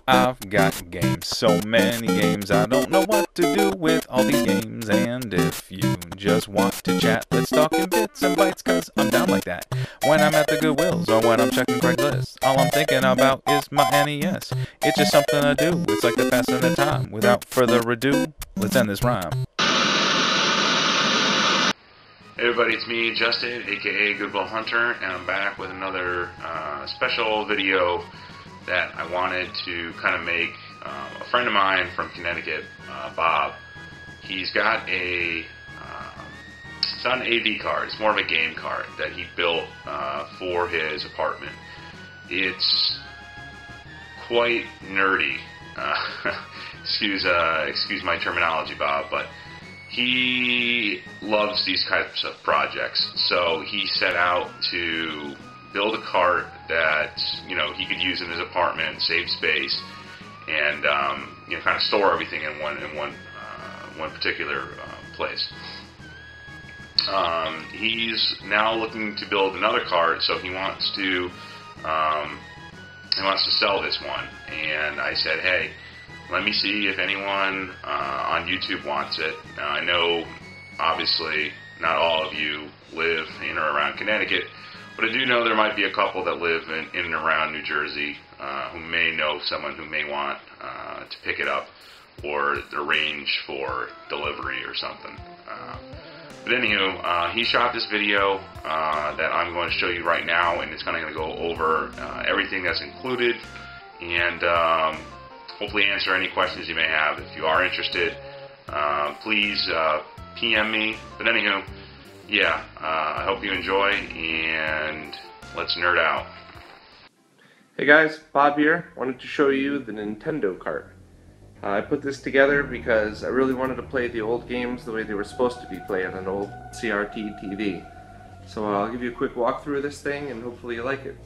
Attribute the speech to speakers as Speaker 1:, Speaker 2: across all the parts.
Speaker 1: I've got games, so many games, I don't know what to do with all these games. And if you just want to chat, let's talk in bits and bytes, cause I'm down like that. When I'm at the Goodwills or when I'm checking Craigslist, all I'm thinking about is my NES. It's just something to do, it's like the passing of time. Without further ado, let's end this rhyme.
Speaker 2: Hey everybody, it's me, Justin, aka Goodwill Hunter, and I'm back with another special video that I wanted to kind of make. A friend of mine from Connecticut, Bob, he's got a, it's not an AV card, it's more of a game card that he built for his apartment. It's quite nerdy, excuse my terminology, Bob, but he loves these types of projects, so he set out to build a cart that he could use in his apartment, save space, and kind of store everything in one particular place. He's now looking to build another cart, so he wants to sell this one, and I said, hey, let me see if anyone on YouTube wants it. Now, I know, obviously, not all of you live in or around Connecticut, but I do know there might be a couple that live in and around New Jersey who may know someone who may want to pick it up or arrange for delivery or something. But anywho, he shot this video that I'm going to show you right now, and it's going to go over everything that's included, and hopefully answer any questions you may have. If you are interested, please PM me. But anywho, yeah, I hope you enjoy, and let's nerd out.
Speaker 3: Hey guys, Bob here. Wanted to show you the Nintendo cart. I put this together because I really wanted to play the old games the way they were supposed to be played on an old CRT TV. So I'll give you a quick walkthrough of this thing, and hopefully you like it.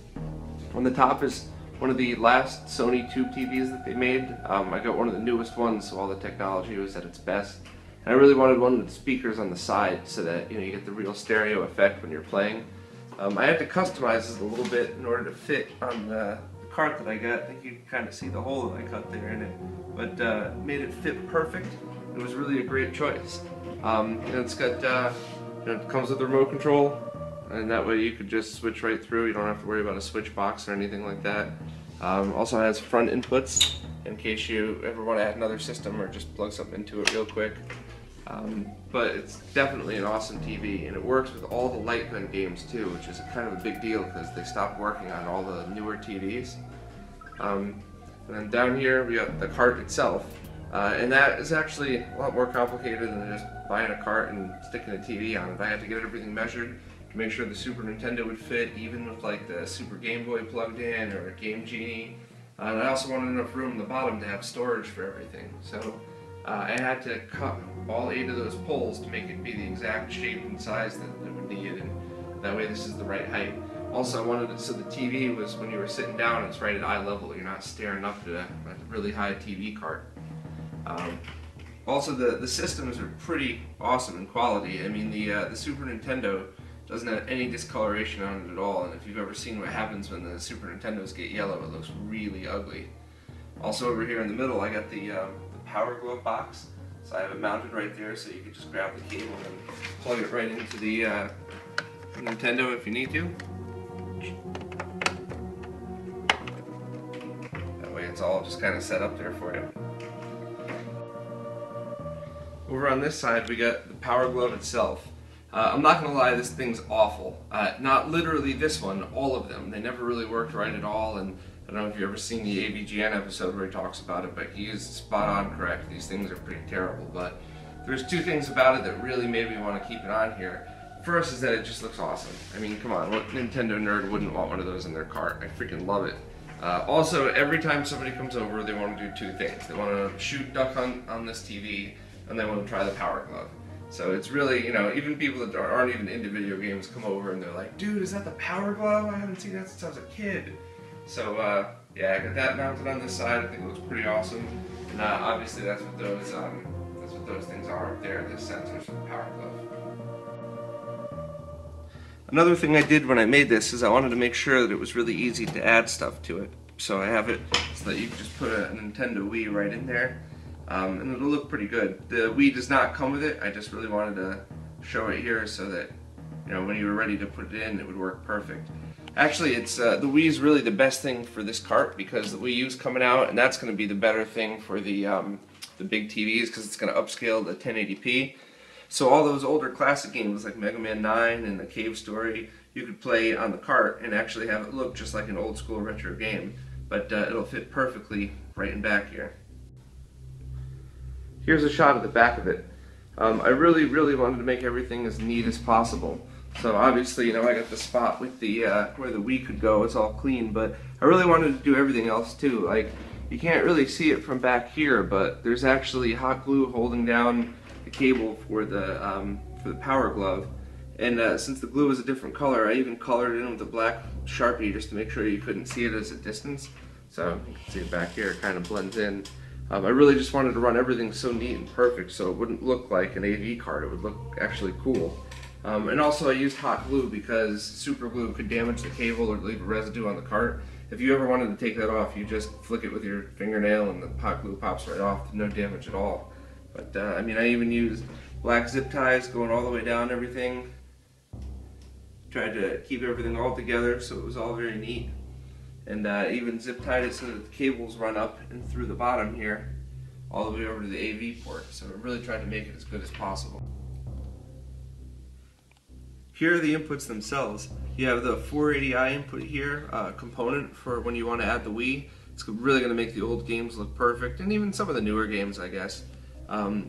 Speaker 3: On the top is one of the last Sony tube TVs that they made. I got one of the newest ones, so all the technology was at its best. And I really wanted one with speakers on the side so that you get the real stereo effect when you're playing. I had to customize this a little bit in order to fit on the cart that I got. I think you can kind of see the hole that I cut there in it, but made it fit perfect. It was really a great choice. It's got, it comes with a remote control, and that way you could just switch right through. You don't have to worry about a switch box or anything like that. Also has front inputs in case you ever want to add another system or just plug something into it real quick. But it's definitely an awesome TV, and it works with all the light gun games too, which is kind of a big deal because they stopped working on all the newer TVs. And then down here we got the cart itself, and that is actually a lot more complicated than just buying a cart and sticking a TV on it. I had to get everything measured to make sure the Super Nintendo would fit, even with like the Super Game Boy plugged in or a Game Genie. And I also wanted enough room in the bottom to have storage for everything. So I had to cut all 8 of those poles to make it be the exact shape and size that it would need, and that way this is the right height. Also, I wanted it so the TV was, when you were sitting down, it's right at eye level. You're not staring up at a really high TV cart. Also, the systems are pretty awesome in quality. I mean, the Super Nintendo doesn't have any discoloration on it at all, and if you've ever seen what happens when the Super Nintendos get yellow, it looks really ugly. Also, over here in the middle, I got the Power Glove box. So I have it mounted right there, so you can just grab the cable and plug it right into the Nintendo if you need to. That way it's all just kind of set up there for you. Over on this side we got the Power Glove itself. I'm not going to lie, this thing's awful. Not literally this one, all of them. They never really worked right at all, and I don't know if you've ever seen the AVGN episode where he talks about it, but he is spot on correct. These things are pretty terrible, but there's 2 things about it that really made me want to keep it on here. First is that it just looks awesome. I mean, come on, what Nintendo nerd wouldn't want one of those in their cart? I freaking love it. Also, every time somebody comes over, they want to do 2 things. They want to shoot duck hunt on this TV, and they want to try the Power Glove. So it's really, even people that aren't even into video games come over and they're like, dude, is that the Power Glove? I haven't seen that since I was a kid. So yeah, I got that mounted on this side. I think it looks pretty awesome. And obviously that's what those things are up there, the sensors for the Power Glove. Another thing I did when I made this is I wanted to make sure that it was really easy to add stuff to it. so I have it so that you can just put a Nintendo Wii right in there, and it'll look pretty good. The Wii does not come with it. I just really wanted to show it here so that, you know, when you were ready to put it in, it would work perfect. Actually, it's the Wii is really the best thing for this cart because the Wii U's coming out, and that's going to be the better thing for the big TVs because it's going to upscale to 1080p. So all those older classic games like Mega Man 9 and the Cave Story, you could play on the cart and actually have it look just like an old school retro game, but it'll fit perfectly right in back here. Here's a shot of the back of it. I really wanted to make everything as neat as possible. So obviously, you know, I got the spot with the where the Wii could go. It's all clean, but I really wanted to do everything else too. Like, you can't really see it from back here, but there's actually hot glue holding down the cable for the power glove. And since the glue is a different color, I even colored it in with a black Sharpie just to make sure you couldn't see it as a distance. So you can see it back here, it kind of blends in. I really just wanted to run everything so neat and perfect so it wouldn't look like an AV card. It would look actually cool. And also I used hot glue because super glue could damage the cable or leave a residue on the cart. If you ever wanted to take that off, you just flick it with your fingernail and the hot glue pops right off. No damage at all. But I mean, I even used black zip ties going all the way down everything. Tried to keep everything all together so it was all very neat. And even zip tied it so that the cables run up and through the bottom here all the way over to the AV port. So I really tried to make it as good as possible. Here are the inputs themselves. You have the 480i input here, component for when you want to add the Wii. It's really going to make the old games look perfect, and even some of the newer games, I guess.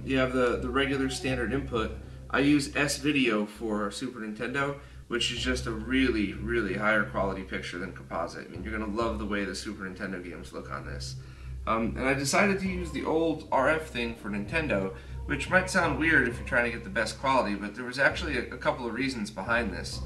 Speaker 3: You have the regular standard input. I use S-Video for Super Nintendo, which is just a really higher quality picture than composite. I mean, you're going to love the way the Super Nintendo games look on this. And I decided to use the old RF thing for Nintendo, which might sound weird if you're trying to get the best quality, but there was actually a couple of reasons behind this.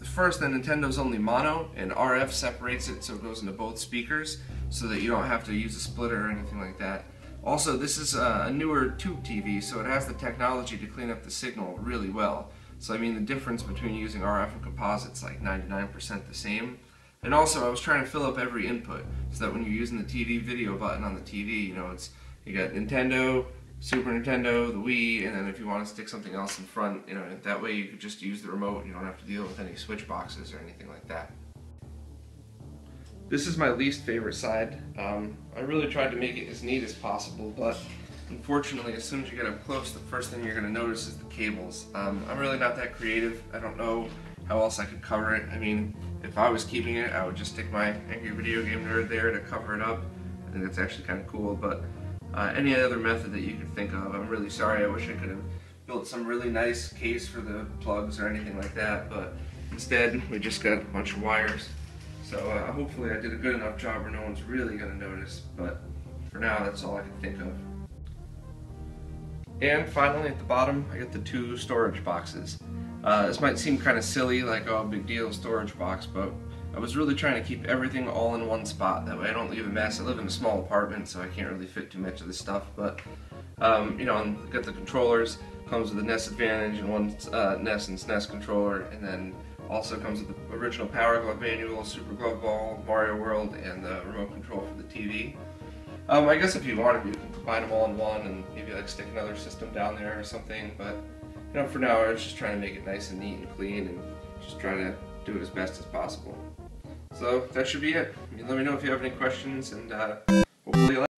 Speaker 3: First, the Nintendo's only mono, and RF separates it so it goes into both speakers, so that you don't have to use a splitter or anything like that. Also, this is a newer tube TV, so it has the technology to clean up the signal really well. So I mean, the difference between using RF and composite's like 99% the same. And also, I was trying to fill up every input, so that when you're using the TV video button on the TV, you know, you got Nintendo, Super Nintendo, the Wii, and then if you want to stick something else in front, you know, that way you could just use the remote. You don't have to deal with any switch boxes or anything like that. This is my least favorite side. I really tried to make it as neat as possible, but unfortunately, as soon as you get up close, the first thing you're going to notice is the cables. I'm really not that creative. I don't know how else I could cover it. I mean, if I was keeping it, I would just stick my Angry Video Game Nerd there to cover it up. I think that's actually kind of cool, but any other method that you could think of, I'm really sorry. I wish I could have built some really nice case for the plugs or anything like that, but instead, we just got a bunch of wires. So hopefully I did a good enough job where no one's really going to notice, but for now, that's all I can think of. And finally, at the bottom, I got the two storage boxes. This might seem kind of silly, like, oh, big deal, storage box, but I was really trying to keep everything all in one spot. That way I don't leave a mess. I live in a small apartment, so I can't really fit too much of this stuff, but, you know, I got the controllers, comes with the NES Advantage and one NES and SNES controller, and then also comes with the original Power Glove manual, Super Glove Ball, Mario World, and the remote control for the TV. I guess if you wanted, you can combine them all in one and maybe like stick another system down there or something, but you know, for now I was just trying to make it nice and neat and clean and just try to do it as best as possible. So that should be it. I mean, let me know if you have any questions, and hopefully you like it.